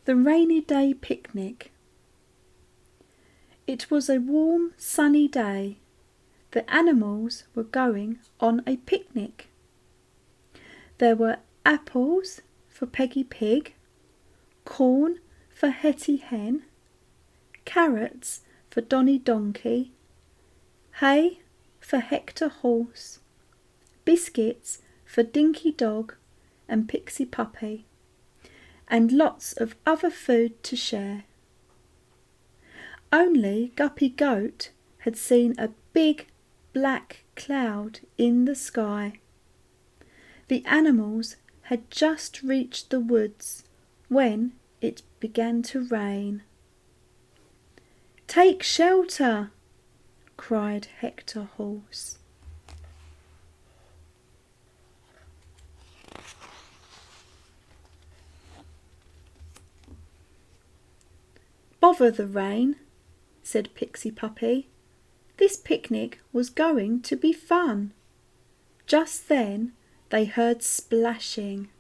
The rainy day picnic. It was a warm, sunny day. The animals were going on a picnic. There were apples for Peggy Pig, corn for Hetty Hen, carrots for Donny Donkey, hay for Hector Horse, biscuits for Dinky Dog and Pixie Puppy, and lots of other food to share. Only Guppy Goat had seen a big black cloud in the sky. The animals had just reached the woods when it began to rain. "Take shelter!" cried Hector Horse. "Bother the rain," said Pixie Puppy. This picnic was going to be fun. Just then they heard splashing.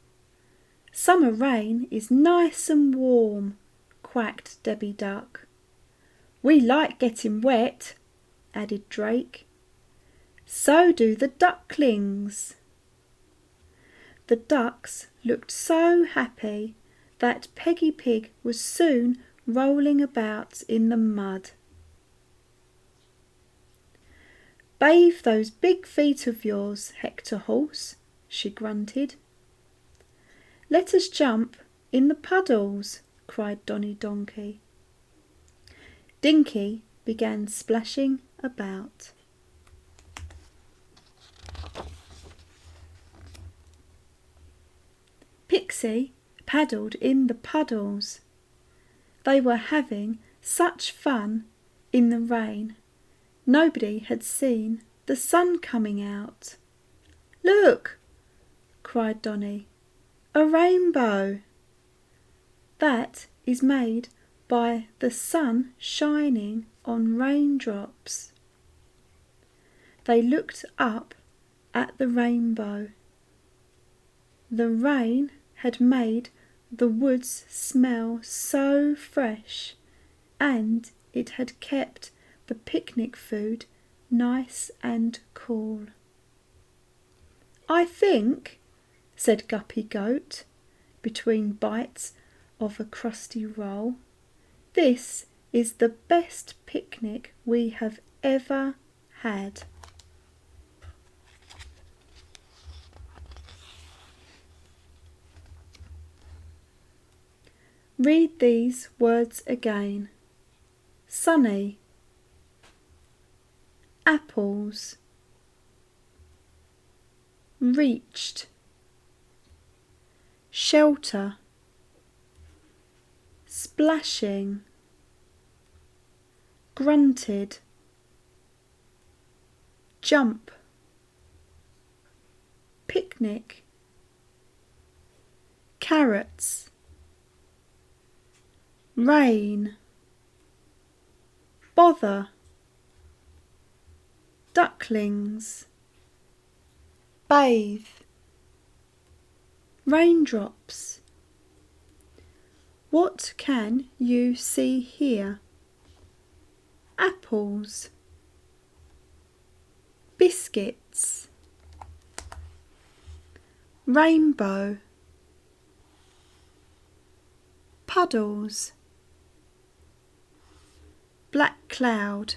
"Summer rain is nice and warm," quacked Debbie Duck. "We like getting wet," added Drake. "So do the ducklings." The ducks looked so happy that Peggy Pig was soon rolling about in the mud. "Bathe those big feet of yours, Hector Horse," she grunted. "Let us jump in the puddles," cried Donny Donkey. Dinky began splashing about. Pixie paddled in the puddles. They were having such fun in the rain. Nobody had seen the sun coming out. "Look!" cried Donny. "A rainbow!" "That is made by the sun shining on raindrops." They looked up at the rainbow. The rain had made the woods smell so fresh, and it had kept the picnic food nice and cool. "I think," said Guppy Goat, between bites of a crusty roll, "this is the best picnic we have ever had." Read these words again. Sunny, apples, reached, shelter, splashing, grunted, jump, picnic, carrots, rain, bother, ducklings, bathe, raindrops. What can you see here? Apples, biscuits, rainbow, puddles, black cloud.